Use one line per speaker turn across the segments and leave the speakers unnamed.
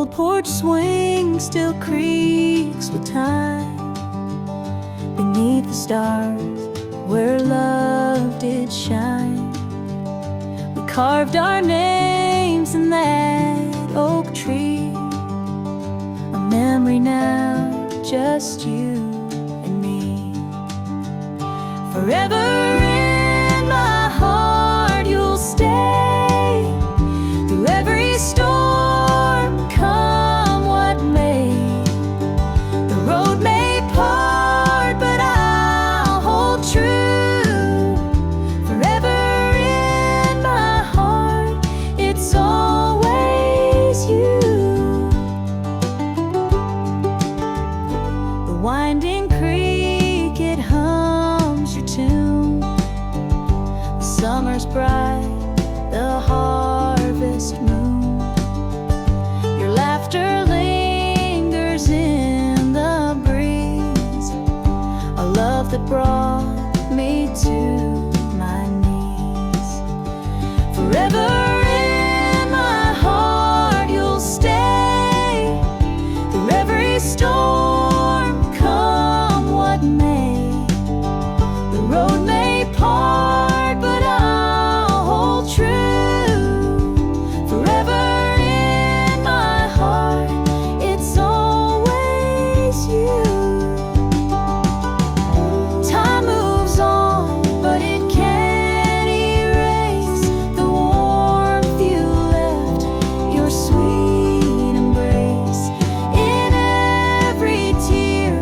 old porch swing still creaks with time beneath the stars where love did shine. We carved our names in that oak tree, a memory now, just you and me. Forever in my heart you'll stay, through every storm, come what may. The road may part, but I'll hold true. Forever in my heart, it's always you. The winding creek, it hums your tune. The summer's bright, the harvest moon. Your laughter lingers in the breeze, a love that brought me to my knees. Forever in my heart you'll stay, through every storm, come what may. The road may part, but I'll hold true. Forever in my heart, it's always you. Time moves on, but it can't erase the warmth you left, your sweet embrace. In every tear,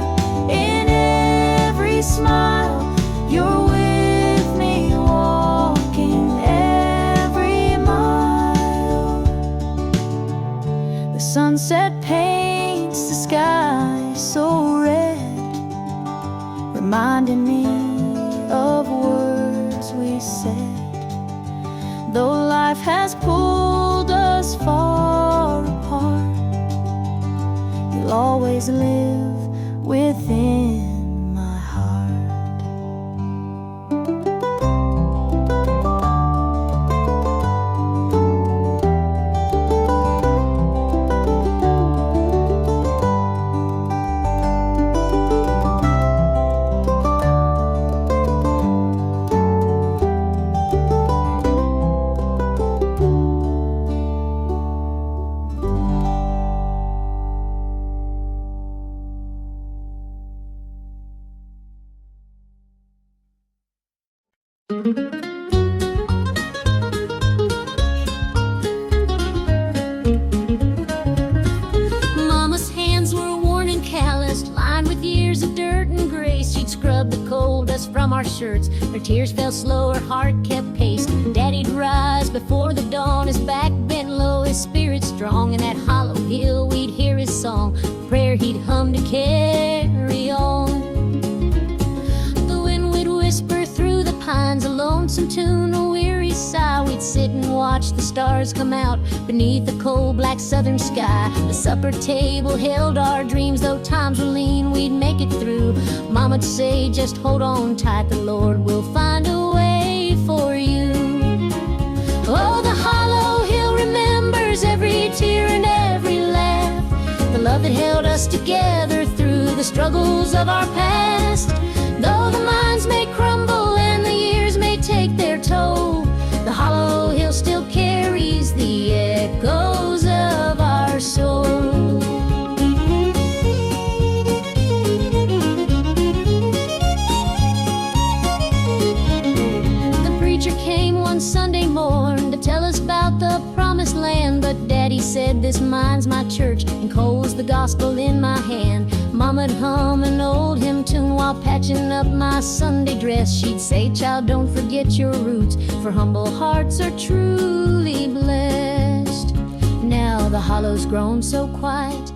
in every smile, you're with me walking every mile. The sunset paints the sky so red, reminding me of words we said. Though life has pulled us far apart, you'll always live within my heart.
Mama's hands were worn and calloused, lined with years of dirt and grace. She'd scrub the coal dust from our shirts. Her tears fell slow, her heart kept pace. Daddy'd rise before the dawn, his back bent low, his spirit strong. In that hollow hill we'd hear his song, a prayer he'd hum to carry on. The wind would whisper through the pines, a lonesome tune, a weary sigh. We'd sit and watch the stars come out beneath the cold black southern sky. The supper table held our dreams, though times were lean, we'd make it through. Mama'd say, just hold on tight, the Lord will find a way for you. Oh, the hollow hill remembers every tear and every laugh, the love that held us together through the struggles of our past. Though the minds may crumble and the years may take their toll, the hollow hill still carries the echoes of our soul. The preacher came one Sunday morn to tell us about the promised land, but Daddy said, this mine's my church and coal's the gospel in my hand. Mama'd hum an old hymn tune while patching up my Sunday dress. She'd say, child, don't forget your roots, for humble hearts are truly blessed. Now the hollow's grown so quiet,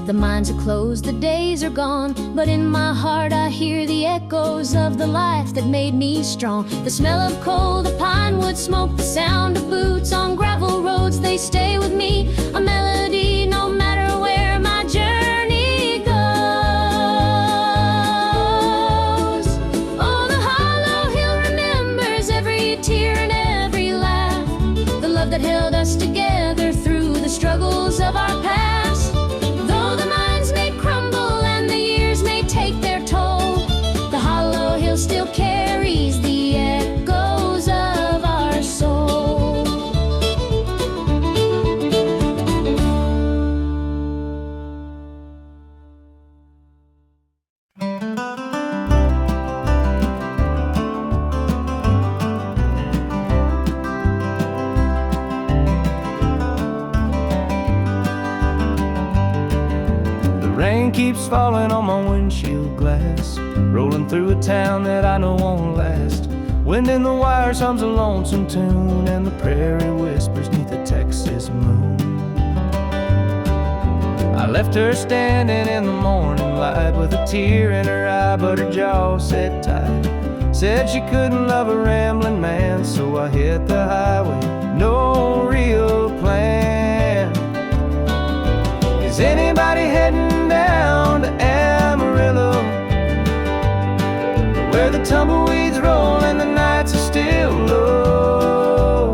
the mines are closed, the days are gone, but in my heart I hear the echoes of the life that made me strong. The smell of coal, the pine wood smoke, the sound of boots on gravel roads, they stay with me, a melody no matter where my journey goes. Oh, the hollow hill remembers every tear and every laugh, the love that held us together through the struggles of our past.
keeps falling on my windshield glass, rolling through a town that I know won't last. Wind in the wires hums a lonesome tune, and the prairie whispers neath the Texas moon. I left her standing in the morning light with a tear in her eye, but her jaw set tight. Said she couldn't love a rambling man, so I hit the highway, no real plan. Is anybody heading down to Amarillo, where the tumbleweeds roll and the nights are still low?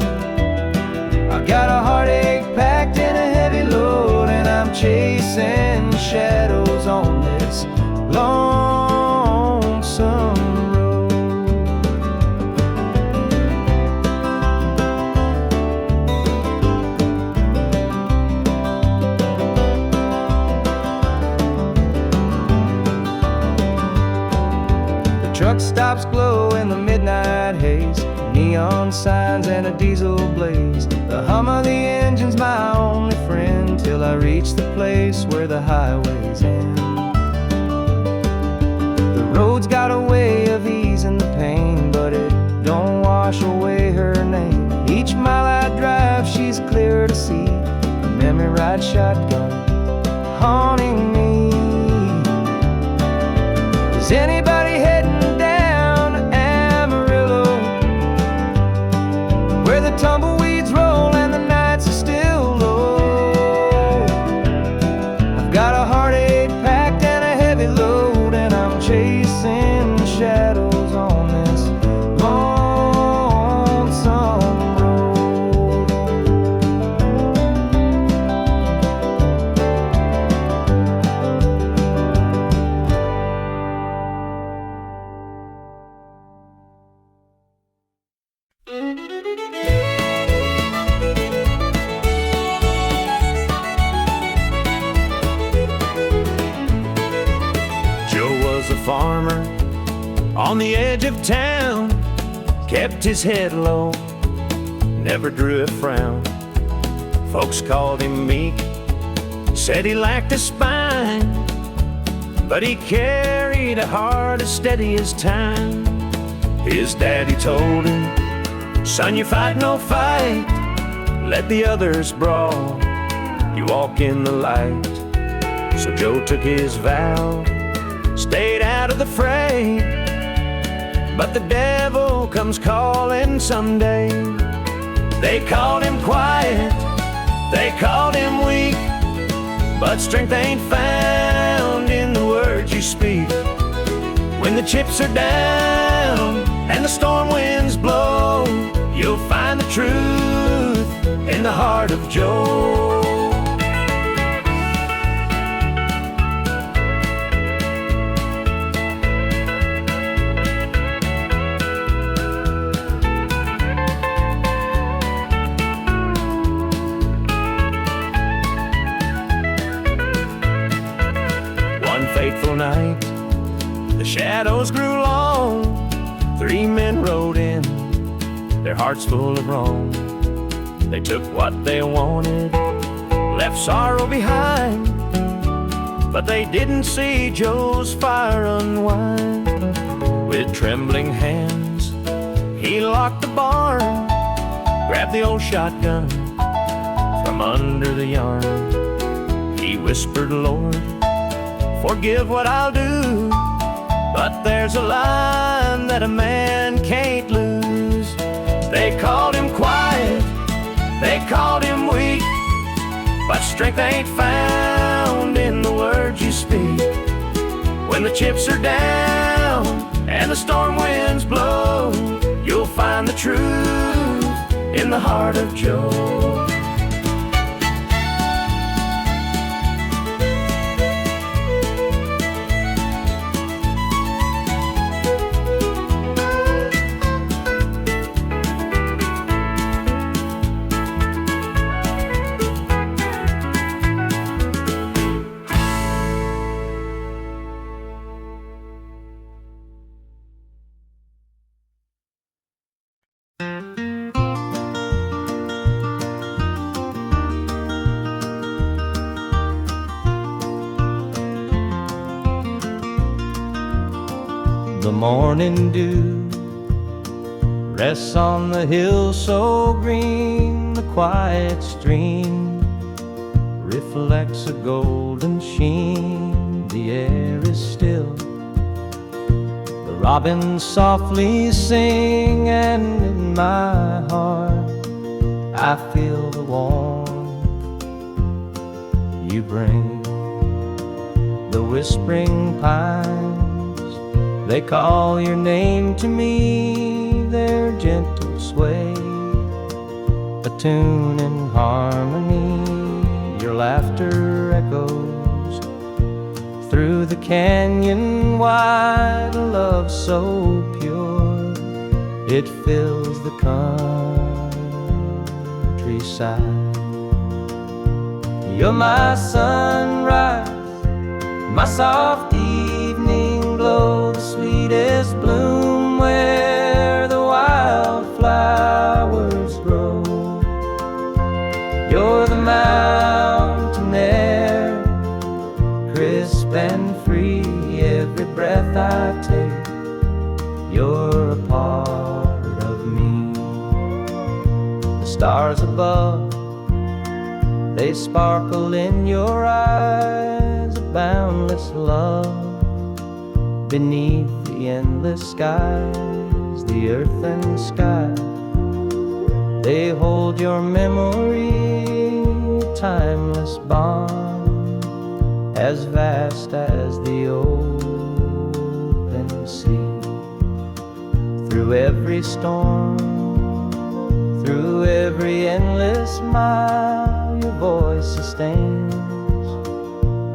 I got a heartache packed in a heavy load, and I'm chasing shadows on this lonesome road. The truck stops glow in the midnight haze, neon signs and a diesel blaze. The hum of the engine's my only friend, till I reach the place where the highways end. The road's got a way of easing the pain, but it don't wash away her name. Each mile I drive, she's clear to see, a memory ride shotgun haunting me. Is anybody heading down to Amarillo, where the tumbleweeds roll and the nights are still low? I've got a heartache packed and a heavy load, and I'm chasing shadows on this lonesome road. Joe was a farmer on the edge of town, kept his head low, never drew a frown. Folks called him meek, said he lacked a spine, but he carried a heart as steady as time. His daddy told him, son, you fight no fight, let the others brawl, you walk in the light. So Joe took his vow, stayed out of the fray, but the devil comes calling someday. They called him quiet, they called him weak, but strength ain't found in the words you speak. When the chips are down and the storm winds blow, you'll find the truth in the heart of Joe. One fateful night, the shadows grew long. 3 men rode in, their hearts full of wrong. They took what they wanted, left sorrow behind, but they didn't see Joe's fire unwind. With trembling hands, he locked the barn, grabbed the old shotgun from under the yarn. He whispered, Lord, forgive what I'll do, but there's a line that a man can't lose. They called him quiet, they called him weak, but strength ain't found in the words you speak. When the chips are down and the storm winds blow, you'll find the truth in the heart of Joe.
The morning dew rests on the hill so green. The quiet stream reflects a golden sheen. The air is still, the robins softly sing, and in my heart I feel the warmth you bring. The whispering pines, they call your name to me. Their gentle sway, a tune in harmony. Your laughter echoes through the canyon wide. A love so pure, it fills the countryside. You're my sunrise, my soft evening glow, the sweetest bloom where the wildflowers grow. You're the mountain air, crisp and free. Every breath I take, you're a part of me. The stars above, they sparkle in your eyes. A boundless love beneath the endless skies. The earth and sky, they hold your memory. A timeless bond, as vast as the open sea. Through every storm, through every endless mile, your voice sustains.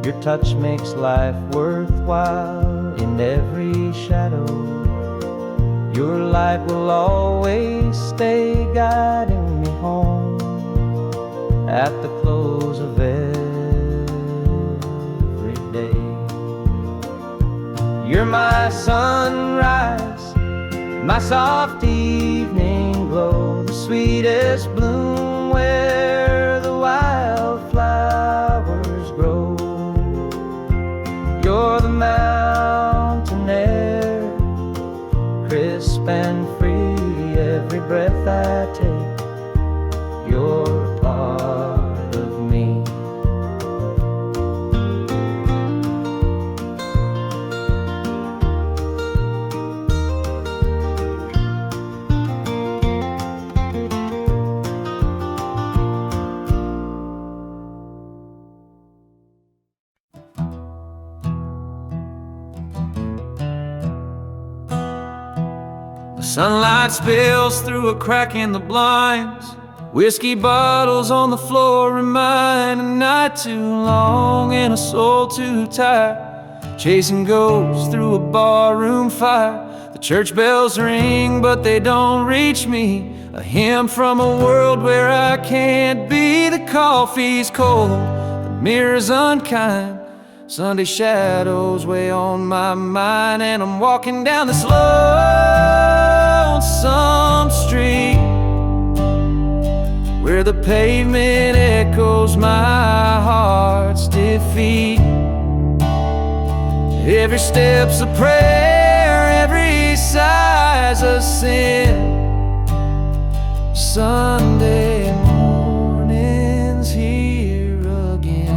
Your touch makes life worthwhile. In every shadow, your light will always stay, guiding me home at the close of every day. You're my sunrise, my soft evening glow, the sweetest bloom where the wildflowers grow. You're the mountain air, crisp and free. Every breath I take, you're a part of me.
Sunlight spills through a crack in the blinds. Whiskey bottles on the floor remind a night too long and a soul too tired. Chasing ghosts through a barroom fire. The church bells ring, but they don't reach me. A hymn from a world where I can't be. The coffee's cold, the mirror's unkind. Sunday shadows weigh on my mind, and I'm walking down this lonesome street where the pavement echoes my heart's defeat. Every step's a prayer, every sigh's a sin. Sunday morning's here again.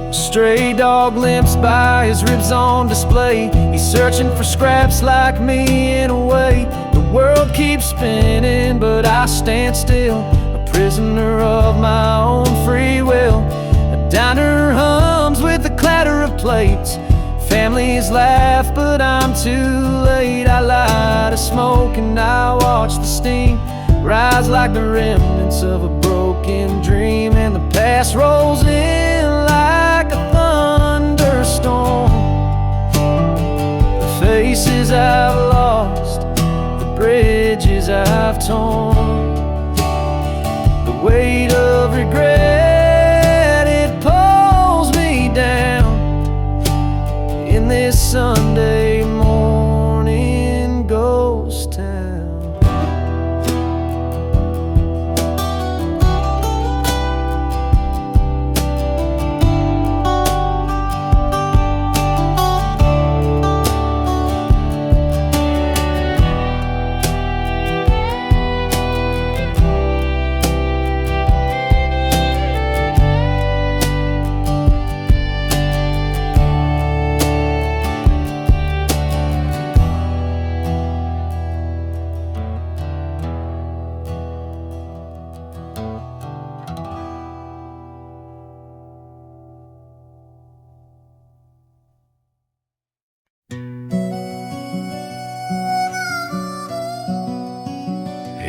A stray dog limps by, his ribs on display. He's searching for scraps like me in a way. The world keeps spinning, but I stand still, a prisoner of my own free will. A diner hums with the clatter of plates. Families laugh, but I'm too late. I light a smoke and I watch the steam rise like the remnants of a broken dream. And the past rolls in like a thunderstorm. The faces I've lost, the bridges I've torn, the weight of regret, it pulls me down in this Sunday morning ghost town.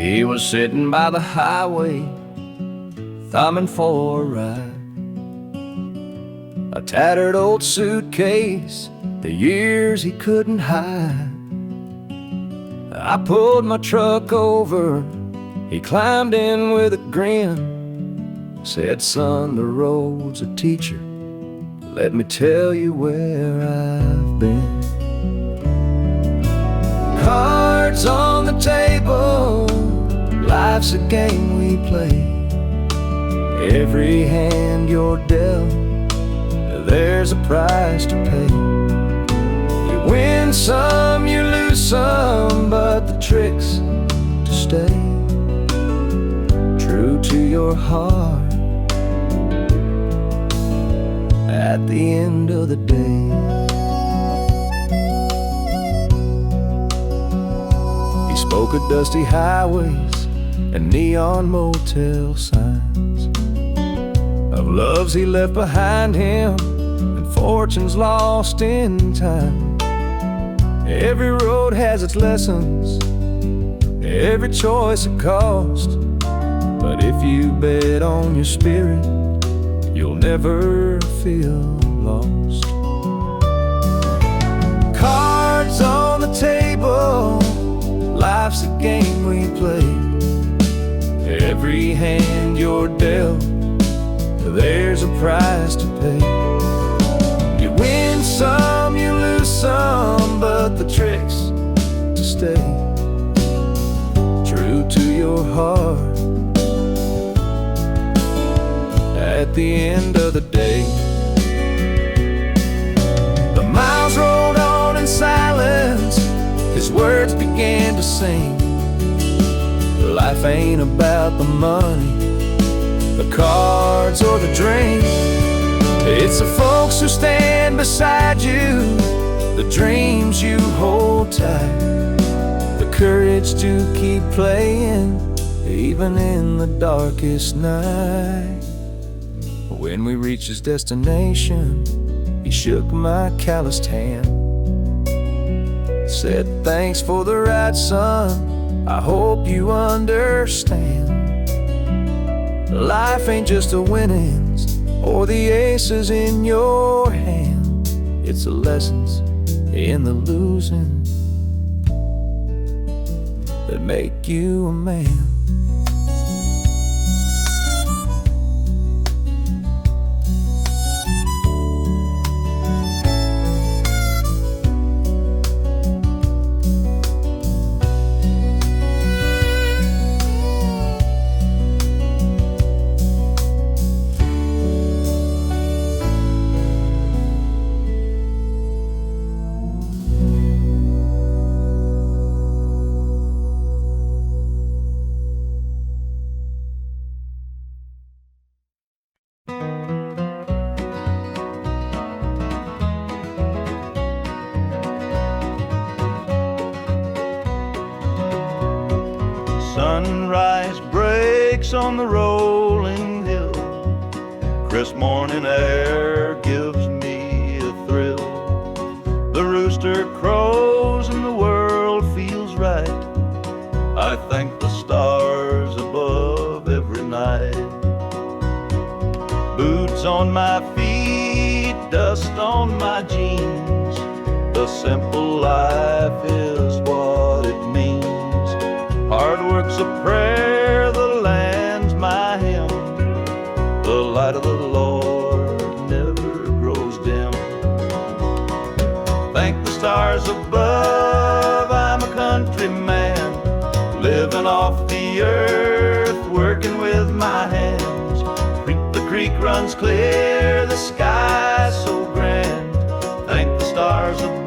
He was sitting by the highway, thumbing for a ride. A tattered old suitcase, the years he couldn't hide. I pulled my truck over, he climbed in with a grin. Said, son, the road's a teacher, let me tell you where I've been. Cards on the table, life's a game we play. Every hand you're dealt, there's a price to pay. You win some, you lose some, but the trick's to stay true to your heart at the end of the day. He spoke of dusty highways and neon motel signs, of loves he left behind him and fortunes lost in time. Every road has its lessons, every choice a cost, but if you bet on your spirit, you'll never feel lost. Cards on the table, life's a game we play. Every hand you're dealt, there's a price to pay. You win some, you lose some, but the trick's to stay true to your heart at the end of the day. The miles rolled on in silence, his words began to sing. Life ain't about the money, the cards or the drink. It's the folks who stand beside you, the dreams you hold tight, the courage to keep playing even in the darkest night. When we reached his destination, he shook my calloused hand, said, thanks for the ride, son, I hope you understand. Life ain't just the winnings or the aces in your hand, it's the lessons in the losing that make you a man.
Sunrise breaks on the rolling hill, crisp morning air gives me a thrill. The rooster crows and the world feels right. I thank the stars above every night. Boots on my feet, dust on my jeans, the simple life is what it means. Hard work's a prayer, the land's my hymn. The light of the Lord never grows dim. Thank the stars above, I'm a country man, living off the earth, working with my hands. The creek runs clear, the sky's so grand. Thank the stars above,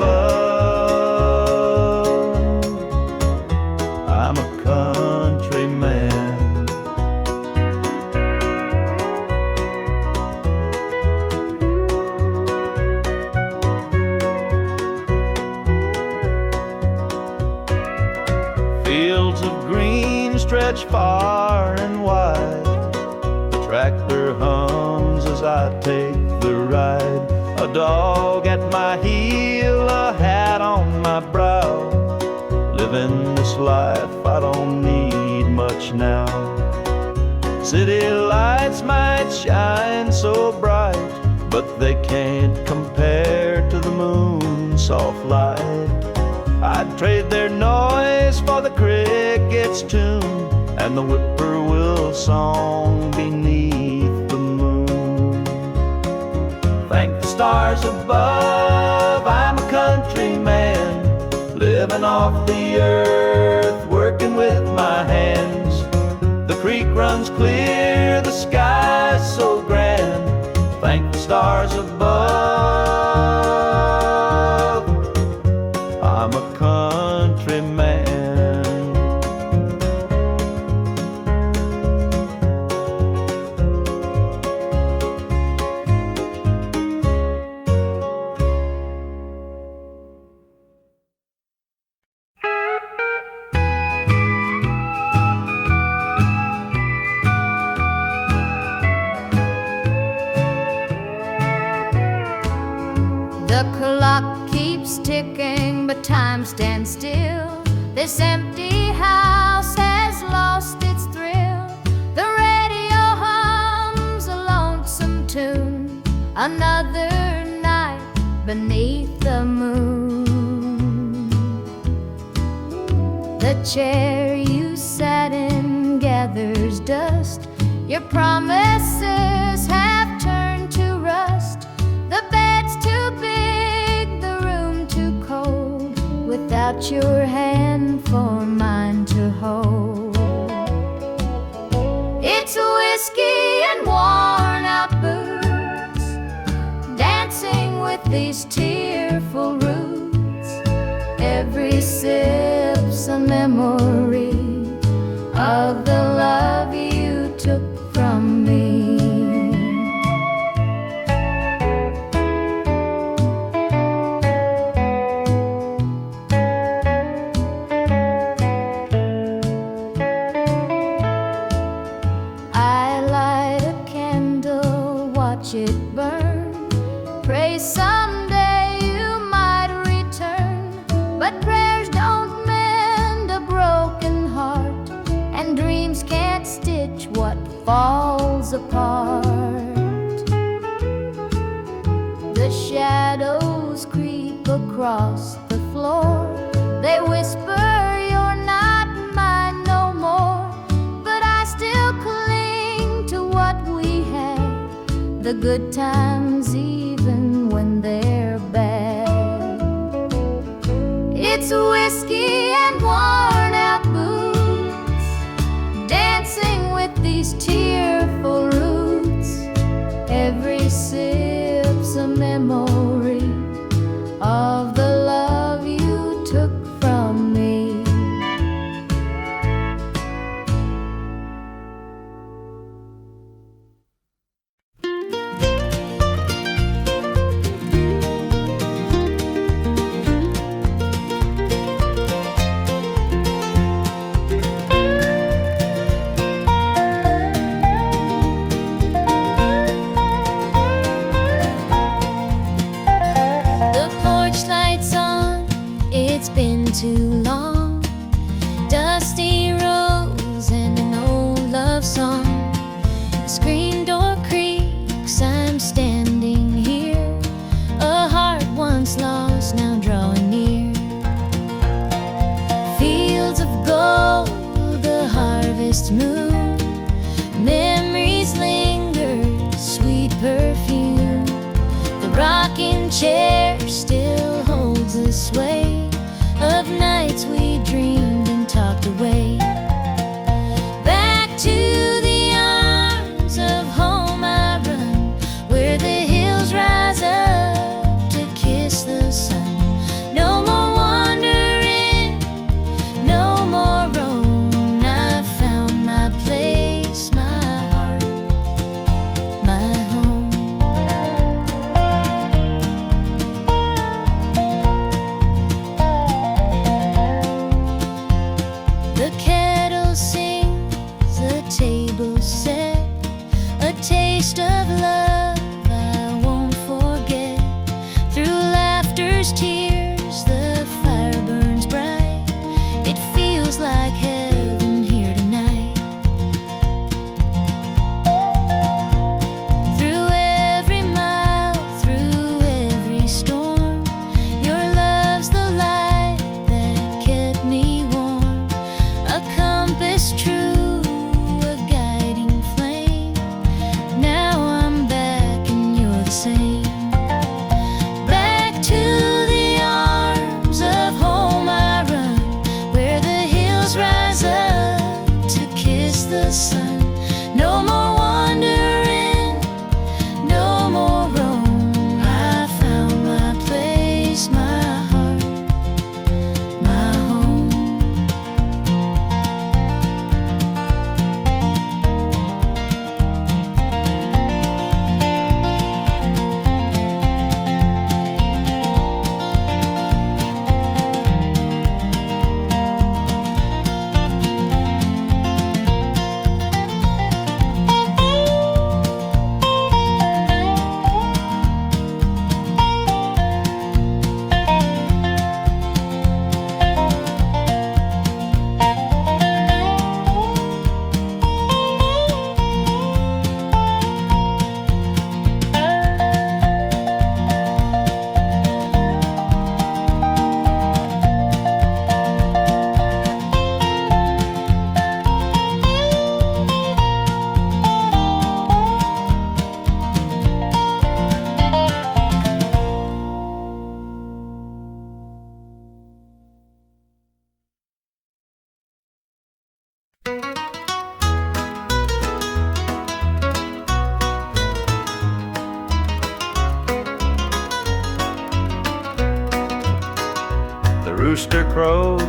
I'm a country man. Fields of green stretch far and wide. The tractor hums as I take the ride. A dog at my heel, a hat on my brow. Living this life, I don't need much now. City lights might shine so bright, but they can't compare to the moon's soft light. I'd trade their noise for the cricket's tune and the whippoorwill song beneath the moon. Thank the stars above, I'm a country man, living off the earth, working with my hands. The creek runs clear, the sky's so grand. Thank the stars above, I'm a country man.
The clock keeps ticking, but time stands still. This empty house has lost its thrill. The radio hums a lonesome tune. Another night beneath the moon. The chair you sat in gathers dust. Your promises have turned to rust. The bed's too big, the room too cold, without your hand for mine to hold. It's whiskey and worn out boots, dancing with these tearful roots. Every sip's a memory of the love you took from me. It burn. Pray someday you might return, but prayers don't mend a broken heart, and dreams can't stitch what falls apart. The shadows creep across the floor. They whisper you're not mine no more, but I still cling to what we had. The good times even when they're bad. It's whiskey and worn out boots, dancing with these tearful roots. Every sip's a memory of the love you took from me. Too long, dusty rose and an old love song. The screen door creaks, I'm standing here, a heart once lost now drawing near. Fields of gold, the harvest moon, memories linger, sweet perfume. The rocking chair still holds the sway of nights we dreamed and talked away. Back to the arms of home I run, where the hills rise up to kiss the sun. No more wandering, no more roam. I found my place, my heart, my home. The same. Back to the arms of home I run, where the hills rise up to kiss the sun. No more wandering, no more roam. I found my place, my heart, my home.
The rooster crows,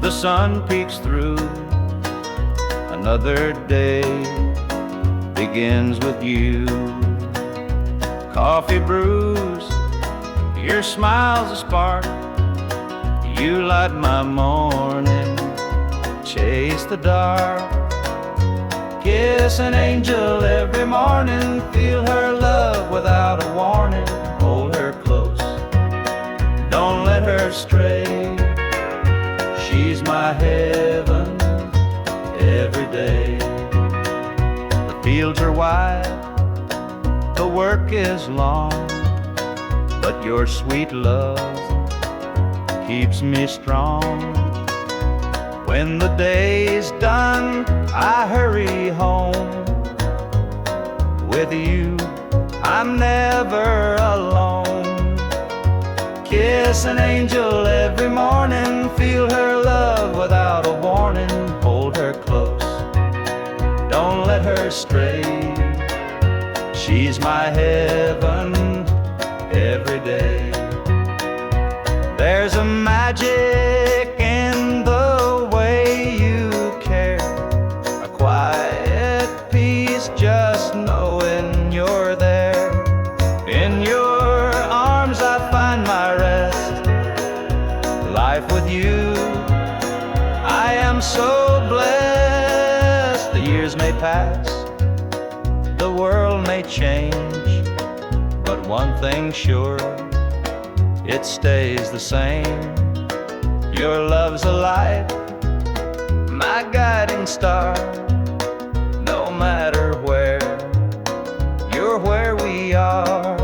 the sun peeks through. Another day begins with you. Coffee brews, your smile's a spark. You light my morning, chase the dark. Kiss an angel every morning, feel her love without a warning. Hold her close, don't let her stray. She's my heaven every day. The fields are wide, the work is long, but your sweet love keeps me strong. When the day's done, I hurry home. With you, I'm never alone. Kiss an angel every morning, feel her love without a warning. Hold her close, don't let her stray. She's my heaven every day. There's a magic in the way you care, a quiet peace just knowing you're there. In your arms I find my rest. Life with you, I am so blessed. The years may pass, the world may change, but one thing's sure, it stays the same. Your love's a light, my guiding star. No matter where, you're where we are.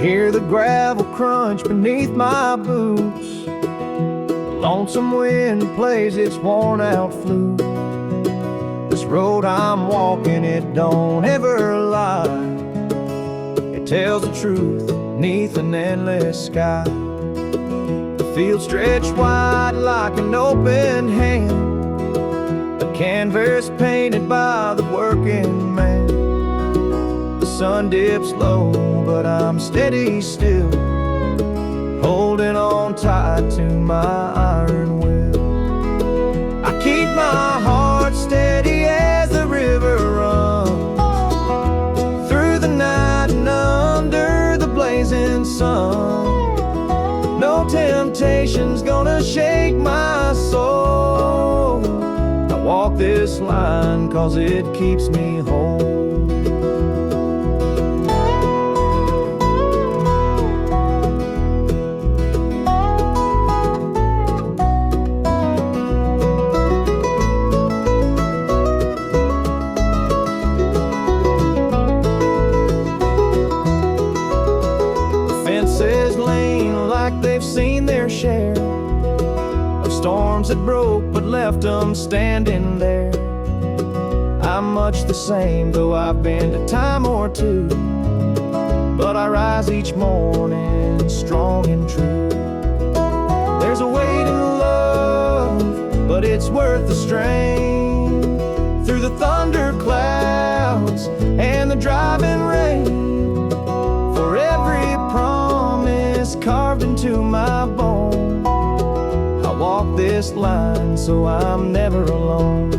Hear the gravel crunch beneath my boots. The lonesome wind plays its worn out flute. This road I'm walking, it don't ever lie. It tells the truth neath an endless sky. The field stretched wide like an open hand, a canvas painted by the working man. The sun dips low, but I'm steady still, holding on tight to my iron will. I keep my heart steady as the river runs through the night and under the blazing sun. No temptation's gonna shake my soul. walk this line 'cause it keeps me whole. Fences lean like they've seen their share of storms that broke but left them standing there. I'm much the same, though I've been a time or two, but I rise each morning strong and true. There's a weight in love, but it's worth the strain. Through the thunder clouds and the driving rain, for every promise carved into my bone, I walk this line so I'm never alone.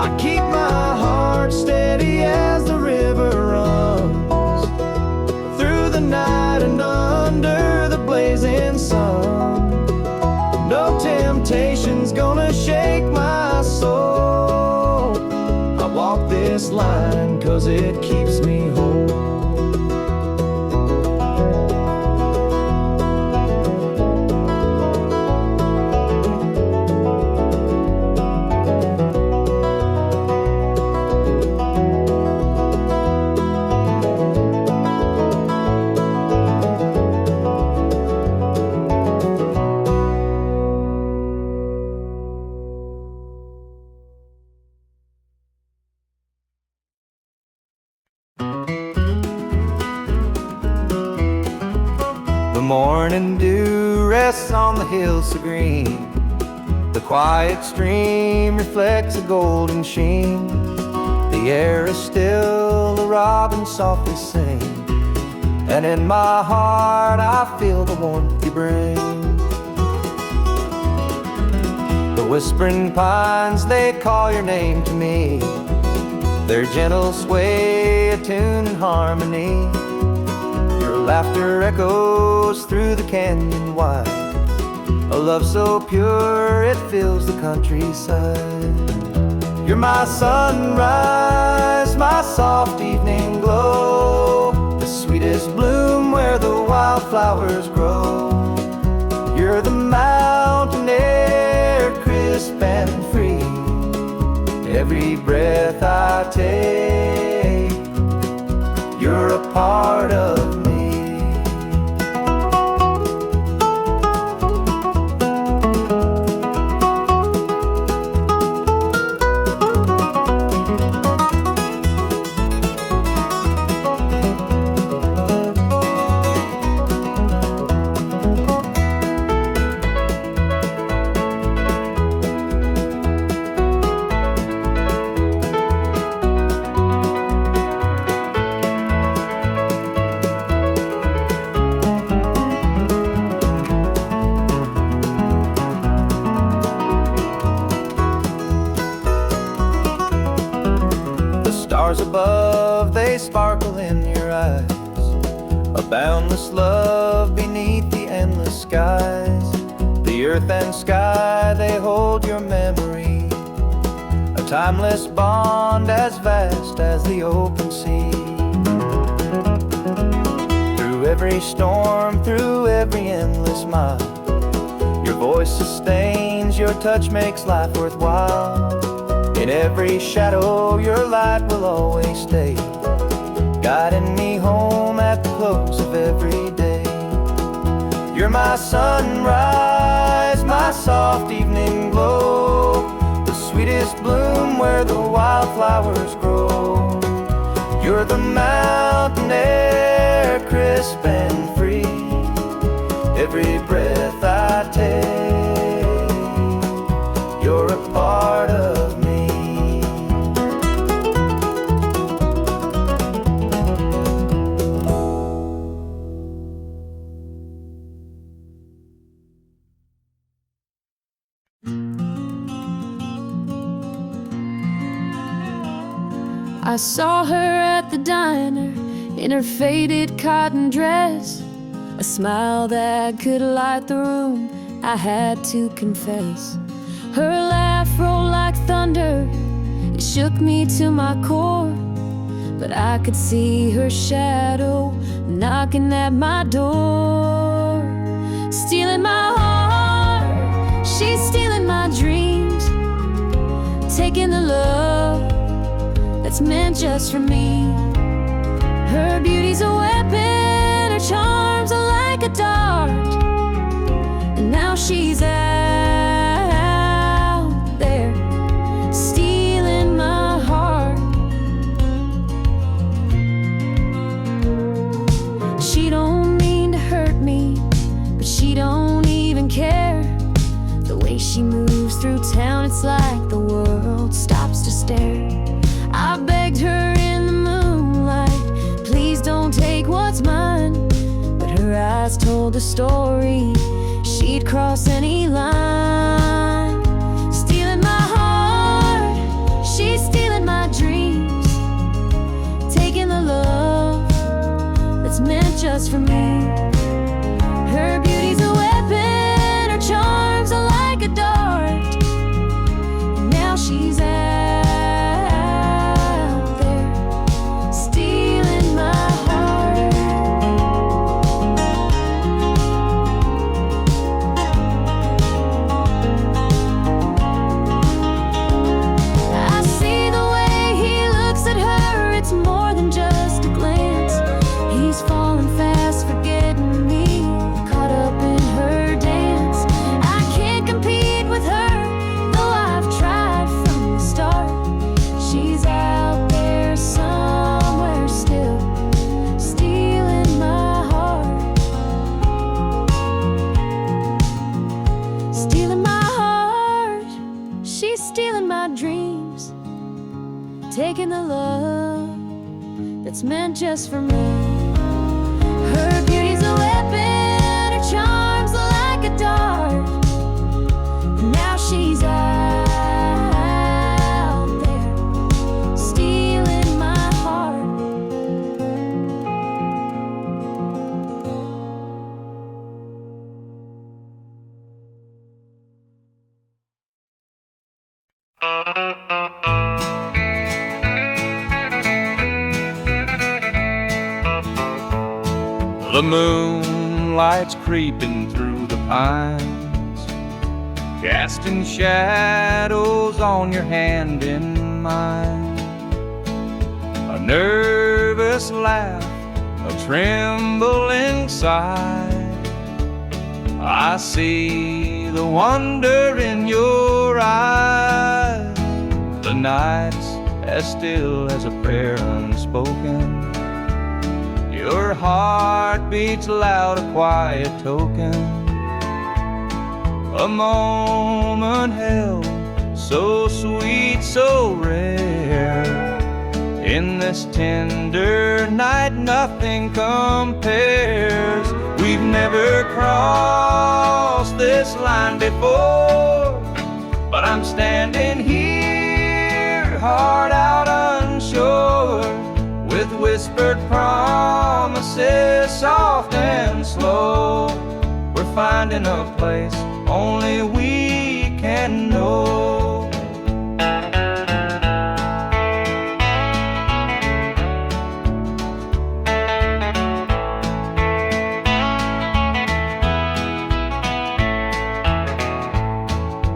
I keep my heart steady as the river runs through the night and under the blazing sun. No temptation's gonna shake my soul. I walk this line 'cause it keeps me whole. The morning dew rests on the hills so green. The quiet stream reflects a golden sheen. The air is still, the robins softly sing, and in my heart I feel the warmth you bring. The whispering pines, they call your name to me. Their gentle sway, a tune in harmony. Your laughter echoes through the canyon wide, a love so pure it fills the countryside. You're my sunrise, my soft evening glow, the sweetest bloom where the wildflowers grow. You're the mountain air, crisp and free. Every breath I take, you're a part of me. Stars above, they sparkle in your eyes, a boundless love beneath the endless skies. The earth and sky, they hold your memory, a timeless bond as vast as the open sea. Through every storm, through every endless mile, your voice sustains, your touch makes life worthwhile. In every shadow, your light will always stay, guiding me home at the close of every day. You're my sunrise, my soft evening glow, the sweetest bloom where the wildflowers grow. You're the mountain air, crisp and free. Every breath I take, you're a part of me.
I saw her at the diner in her faded cotton dress, a smile that could light the room, I had to confess. Her laugh rolled like like thunder, it shook me to my core. But I could see her shadow knocking at my door. Stealing my heart, she's stealing my dreams, taking the love that's meant just for me. Her beauty's a weapon, her charms are like a dart, and now she's out there stealing my heart. She don't mean to hurt me, but she don't even care. The way she moves through town, it's like the world stops to stare. I begged her in the moonlight, please don't take what's mine, but her eyes told the story, she'd cross any line. Stealing my heart, she's stealing my dreams, taking the love that's meant just for me. Her beauty's a weapon, her charms are like a dart, and now she's out there stealing my heart. I see the way he looks at her, it's more than just a glance. He's falling fast, forgetting me, caught up in her dance. I can't compete with her, though I've tried from the start. She's out there somewhere still, stealing my heart. Stealing my heart, she's stealing my dreams, taking the love that's meant just for me. Her beauty's a weapon, her charms are like a dart, and now she's out there stealing my heart.
The moonlight's creeping through the pines, casting shadows on your hand in mine. A nervous laugh, a trembling sigh. I see the wonder in your eyes. The night's as still as a prayer unspoken. Your heart beats loud, a quiet token. A moment held, so sweet, so rare. In this tender night, nothing compares. We've never crossed this line before, but I'm standing here, heart out unsure, with whispered promises, soft and slow. We're finding a place only we can know.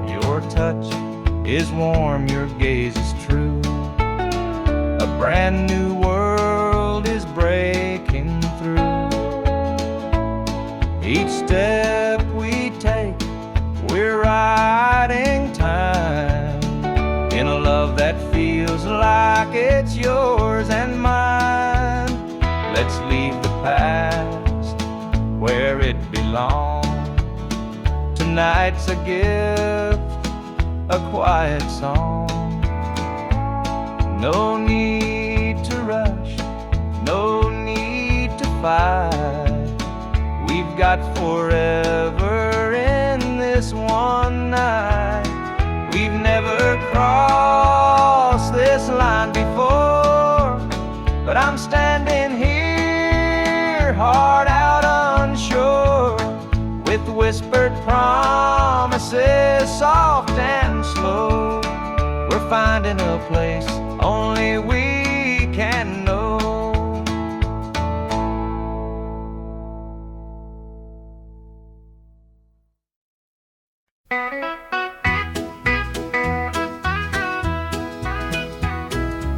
Your touch is warm, your gaze is true. A brand new world is breaking through. Each step we take, we're riding time in a love that feels like it's yours and mine. Let's leave the past where it belongs. Tonight's a gift, a quiet song. No need to rush, no need to fight. We've got forever in this one night. We've never crossed this line before, but I'm standing here, heart out unsure, with whispered promises, soft and slow.
finding a place only we can know.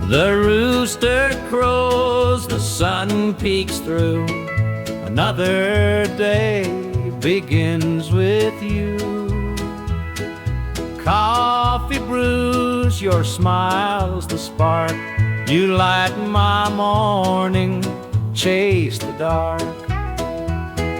The rooster crows, the sun peeks through. Another day begins with you. Coffee brews, your smile's the spark. You light my morning, chase the dark.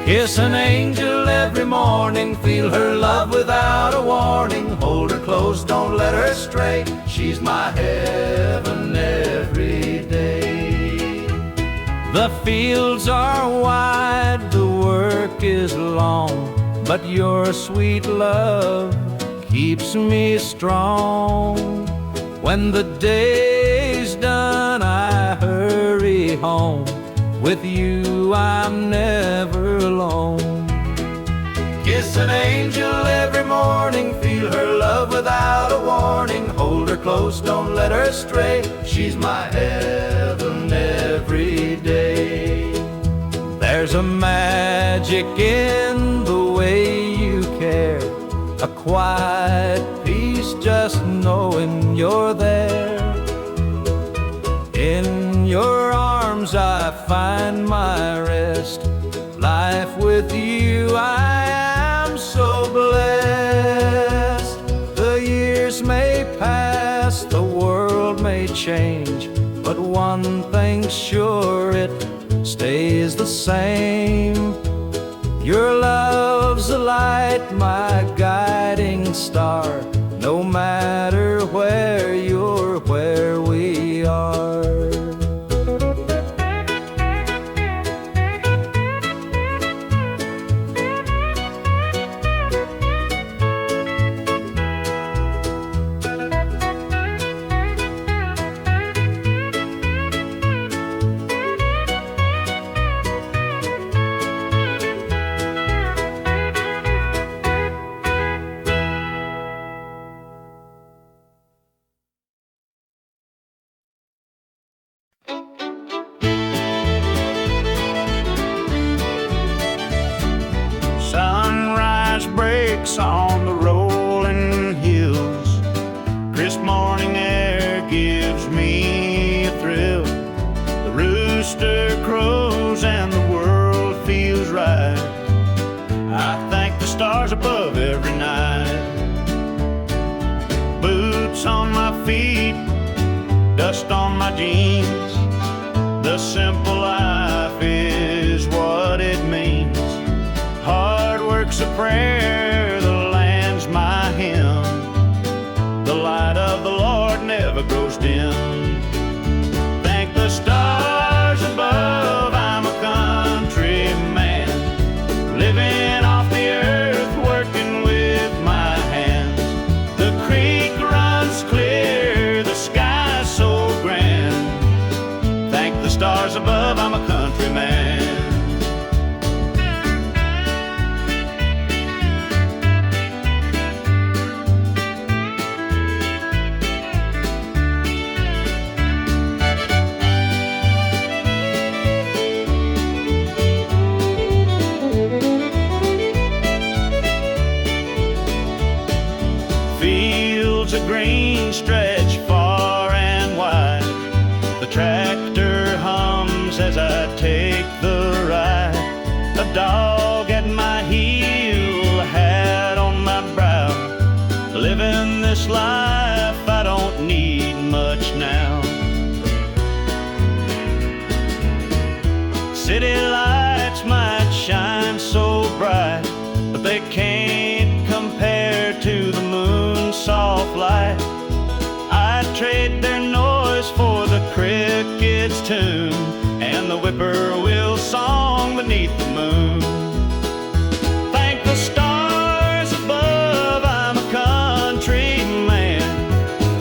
Kiss an angel every morning, feel her love without a warning. Hold her close, don't let her stray, she's my heaven every day. The fields are wide, the work is long, but your sweet love keeps me strong. When the day's done, I hurry home. With you, I'm never alone. Kiss an angel every morning, feel her love without a warning. Hold her close, don't let her stray, she's my heaven every day. There's a magic in the way you care, a quiet peace just knowing you're there. In your arms I find my rest. Life with you I am so blessed. The years may pass, the world may change, but one thing's sure, it stays the same. Your love's a light, my guiding star. No matter where you're, where we are.
Sunrise breaks on the rolling hills. Crisp morning air gives me a thrill. The rooster crows and the world feels right. I thank the stars above every night. Boots on my feet, dust on my jeans. The simple life is what it means. Hard work's a prayer, the land's my hymn. The light of the Lord never grows dim. Thank the stars above, I'm a country man, living off the earth, working with my hands. The creek runs clear, the sky's so grand. Thank the stars above, I'm a country man. Fields of green stretch far and wide. The tractor hums as I take the ride. A dog at my heel, a hat on my brow. Living this life, I don't need much now. City lights might shine so bright, but they can't compare to the moon's soft light. I'd trade their noise for the cricket's tune and the whippoorwill song beneath the moon. Thank the stars above, I'm a country man,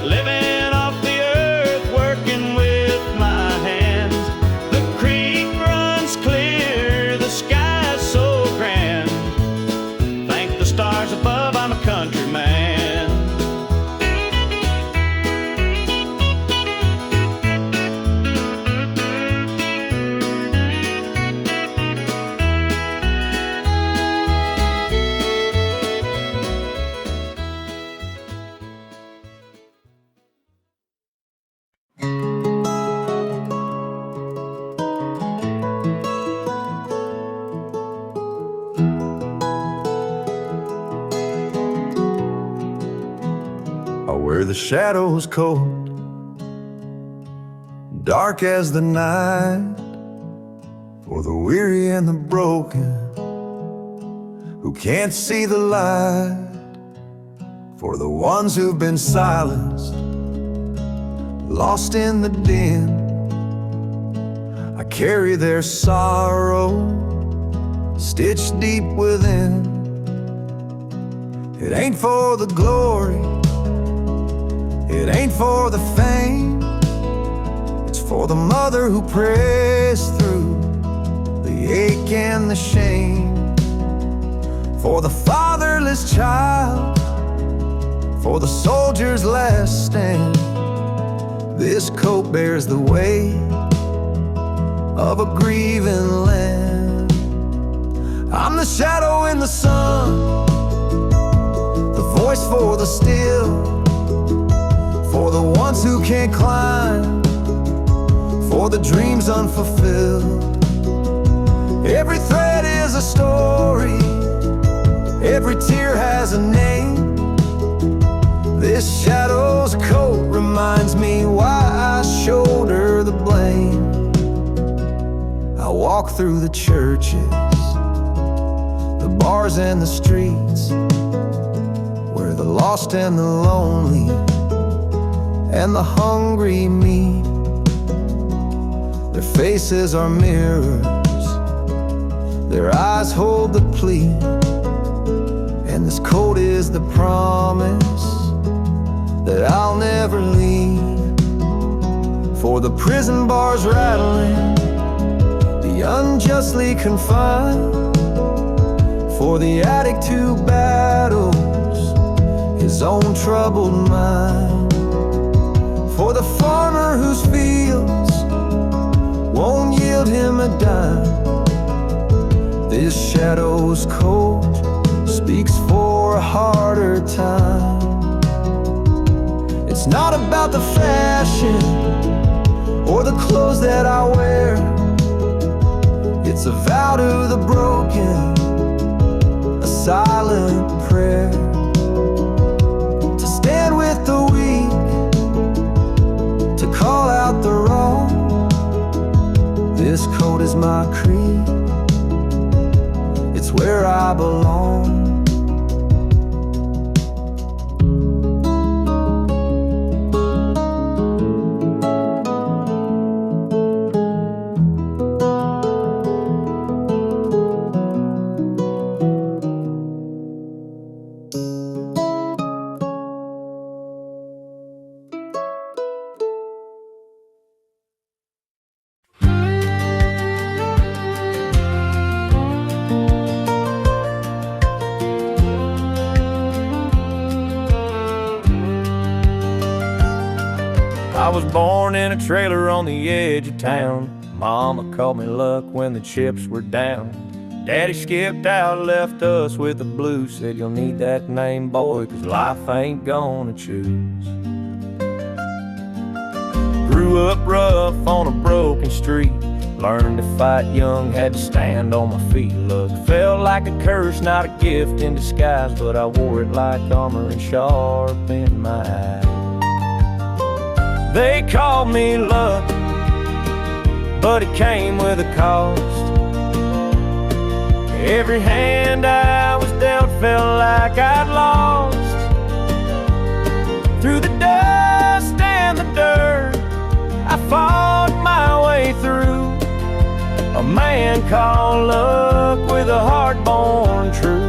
living off the earth, working with my hands. The creek runs clear, the sky's so grand. Thank the stars above, I'm a country man. where the shadow's cold, dark as the night, for the weary and the broken who can't see the light, for the ones who've been silenced, lost in the din. I carry their sorrow stitched deep within. It ain't for the glory, it ain't for the fame, it's for the mother who prays through the ache and the shame, for the fatherless child, for the soldier's last stand. This coat bears the weight of a grieving land. I'm the shadow in the sun, the voice for the still, for the ones who can't climb, for the dreams unfulfilled. Every thread is a story, every tear has a name. This shadow's coat reminds me why I shoulder the blame. I walk through the churches, the bars and the streets, where the lost and the lonely and the hungry meet. Their faces are mirrors, their eyes hold the plea, and this coat is the promise that I'll never leave. For the prison bars rattling, the unjustly confined, for the addict who battles his own troubled mind, for the farmer whose fields won't yield him a dime. This shadow's coat speaks for a harder time. It's not about the fashion or the clothes that I wear, it's a vow to the broken, a silent prayer, to stand with the weak, to call out the wrong. This coat is my creed, it's where I belong.
I was born in a trailer on the edge of town. Mama called me luck when the chips were down. Daddy skipped out, left us with the blues. Said you'll need that name, boy, 'cause life ain't gonna choose. Grew up rough on a broken street. Learned to fight young, had to stand on my feet. Look, felt like a curse, not a gift in disguise, but I wore it like armor and sharp in my eye. They called me luck, but it came with a cost. Every hand I was dealt felt like I'd lost. Through the dust and the dirt, I fought my way through. A man called luck with a heart born true.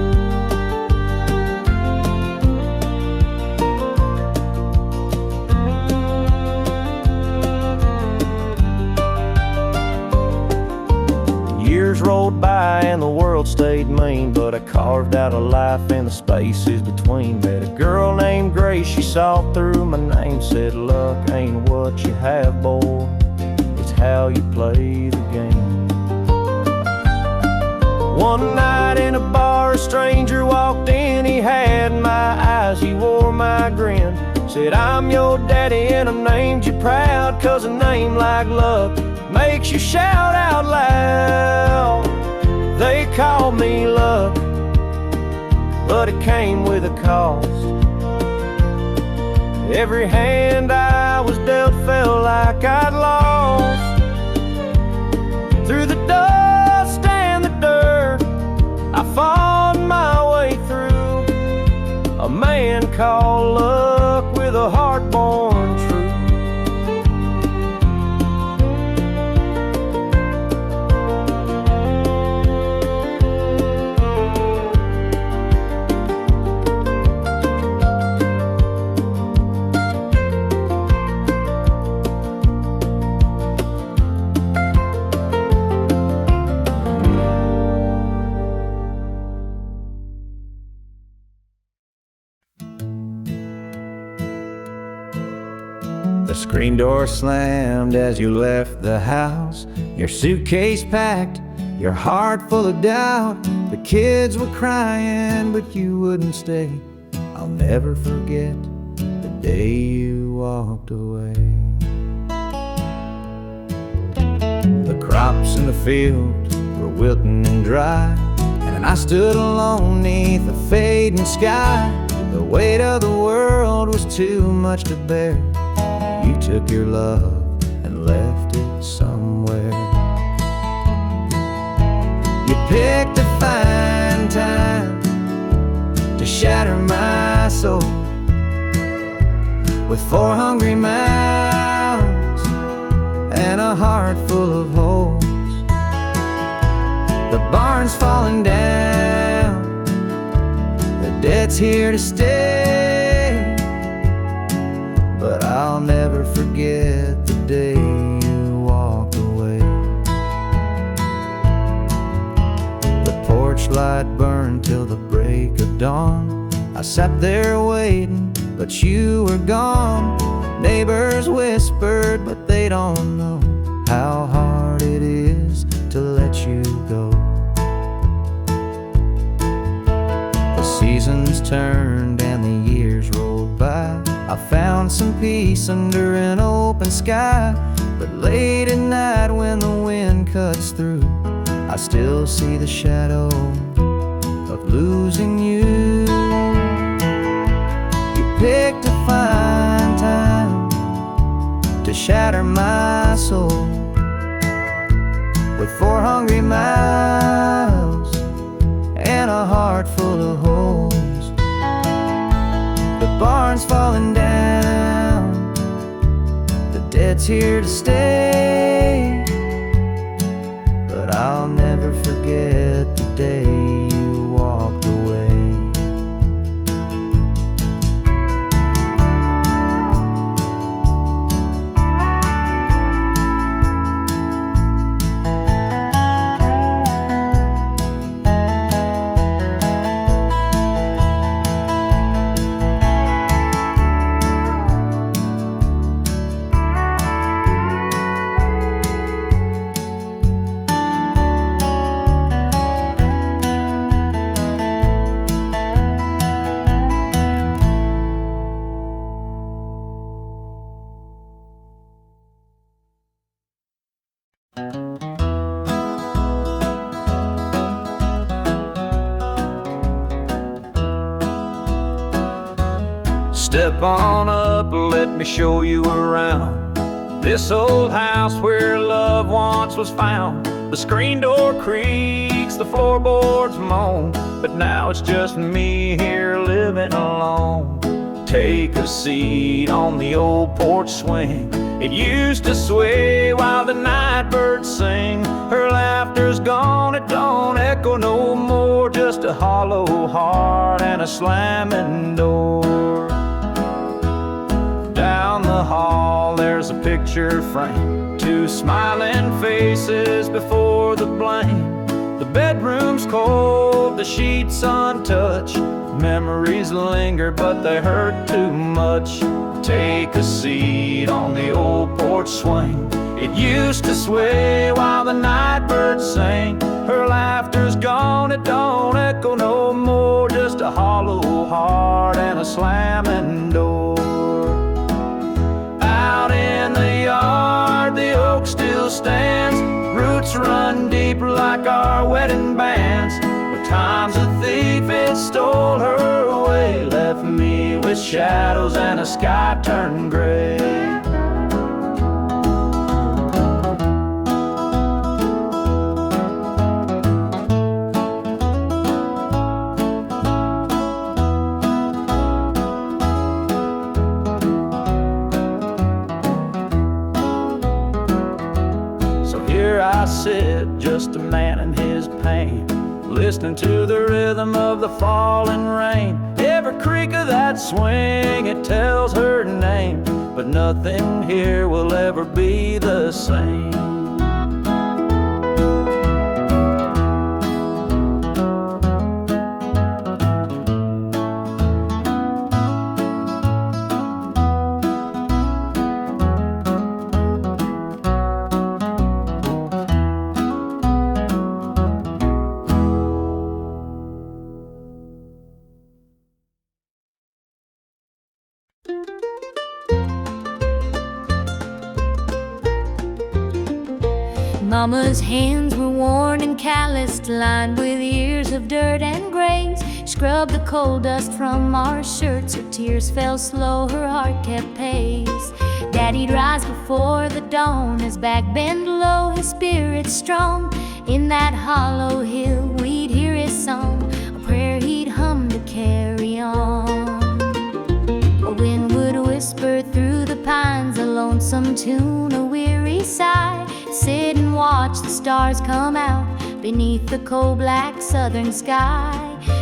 Years rolled by and the world stayed mean, but I carved out a life in the spaces between. Met a girl named Grace, she saw through my name, said luck ain't what you have, boy, it's how you play the game. One night in a bar, a stranger walked in, he had my eyes, he wore my grin. Said, I'm your daddy and I named you proud, 'cause a name like luck makes you shout out loud. They called me luck, but it came with a cost.
Every hand I was dealt felt like I'd lost. Through the dust and the dirt, I fought my way through. A man called luck with a heart born true. The screen door slammed as you left the house. Your suitcase packed, your heart full of doubt. The kids were crying, but you wouldn't stay. I'll never forget the day you walked away. The crops in the field were wilting and dry, and I stood alone neath the fading sky. The weight of the world was too much to bear. You took your love and left it somewhere. You picked a fine time to shatter my soul with 4 hungry mouths and a heart full of holes. The barn's falling down, the debt's here to stay, but I'll never forget the day you walked away. The porch light burned till the break of dawn. I sat there waiting, but you were gone. Neighbors whispered, but they don't know how hard it is to let you go. The seasons turned and the years rolled by. I found some peace under an open sky, but late at night when the wind cuts through, I still see the shadow of losing you. You picked a fine time to shatter my soul with 4 hungry mouths and a heart full of holes. The barn's falling down, the debt's here to stay, but I'll never forget the day you walked away. Step on up, let me show you around this old house where love once was found. The screen door creaks, the floorboards moan, but now it's just me here living alone. Take a seat on the old porch swing. It used to sway while the night birds sing. Her laughter's gone, it don't echo no more, just a hollow heart and a slamming door. Down the hall there's a picture frame, 2 smiling faces before the blame. The bedroom's cold, the sheets untouched. Memories linger but they hurt too much. Take a seat on the old porch swing. It used to sway while the night birds sang. Her laughter's gone, it don't echo no more, just a hollow heart and a slamming door. Out in the yard, the oak still stands. Roots run deep like our wedding bands. But time's a thief, it stole her away, left me with
with shadows and a sky turned gray. I sit, just a man in his pain, listening to the rhythm of the falling rain. Every creak of that swing, it tells her name, but nothing here will ever be the same.
Mama's hands were worn and calloused, lined with years of dirt and grains. Scrubbed the coal dust from our shirts, her tears fell slow, her heart kept pace. Daddy'd rise before the dawn, his back bent low, his spirit strong. In that hollow hill we'd hear his song, a prayer he'd hum to carry on. A wind would whisper through the pines, a lonesome tune, a weary sigh. Sit and watch the stars come out beneath the coal-black southern sky.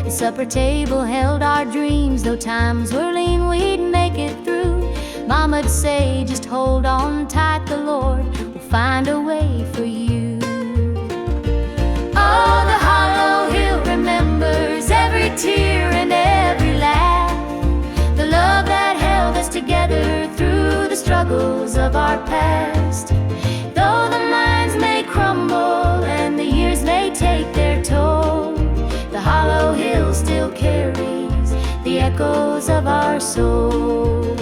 The supper table held our dreams, though times were lean, we'd make it through. Mama'd say, just hold on tight, the Lord will find a way for you. Oh, the hollow hill remembers every tear and every laugh, the love that held us together through the struggles of our past. Though the minds may crumble and the years may take their toll, the hollow hill still carries the echoes of our soul.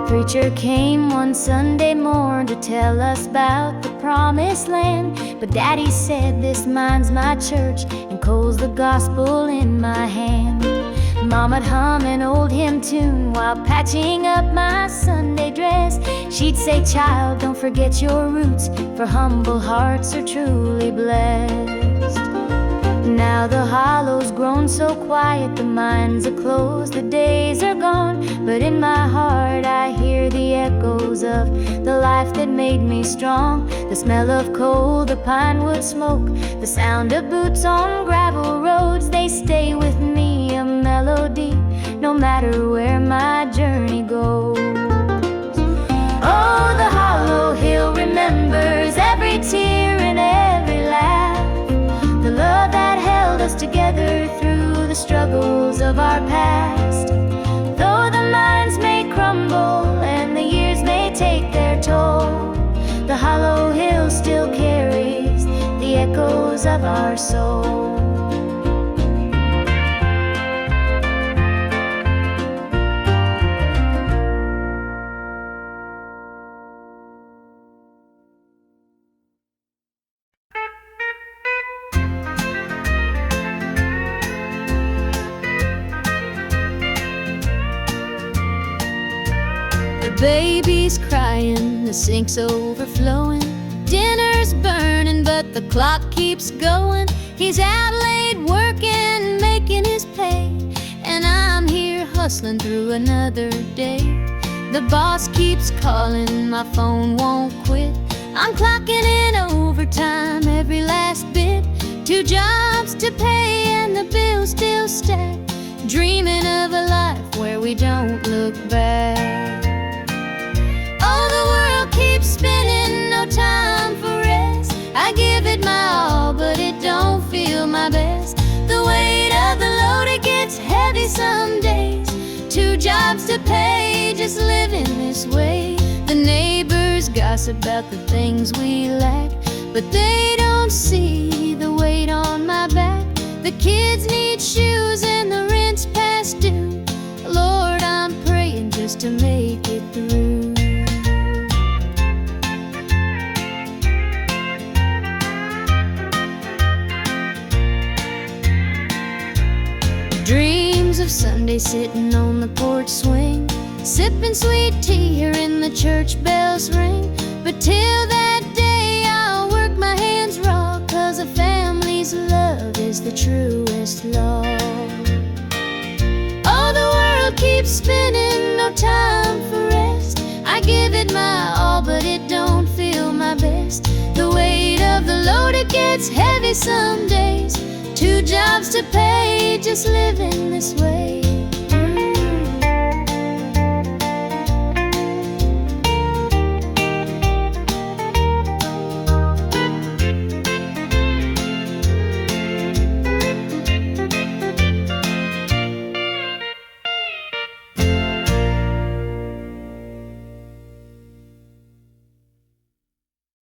Preacher came one Sunday morn to tell us about the promised land, but Daddy said, this mine's my church and coal's the gospel in my hand. Mama'd hum an old hymn tune while patching up my Sunday dress. She'd say, child, don't forget your roots, for humble hearts are truly blessed. Now the hollow's grown so quiet, the mines are closed, the days are gone, but in my heart I hear the echoes of the life that made me strong. The smell of coal, the pine wood smoke, the sound of boots on gravel roads, they stay with me, a melody, no matter where my journey goes. Oh, the hollow hill remembers every tear and every laugh, the love that held us together through the struggles of our past. Though the minds may crumble and the years may take their toll, the hollow hill still carries the echoes of our soul. Baby's crying, the sink's overflowing, dinner's burning, but the clock keeps going. He's out late working, making his pay, and I'm here hustling through another day. The boss keeps calling, my phone won't quit. I'm clocking in overtime every last bit. 2 jobs to pay and the bills still stack, dreaming of a life where we don't look back. Keep spinning, no time for rest. I give it my all, but it don't feel my best. The weight of the load, it gets heavy some days. 2 jobs to pay, just living this way. The neighbors gossip about the things we lack,
but they don't see the weight on my back. The kids need shoes and the rent's past due. Lord, I'm praying just to make it through. Dreams of Sunday sitting on the porch swing, sipping sweet tea, hearing the church bells ring. But till that day I'll work my hands raw, 'cause a family's love is the truest law. Oh, the world keeps spinning, no time for rest. I give it my all, but it don't feel my best. The weight of the load, it gets heavy some days. 2 jobs to pay, just living this way.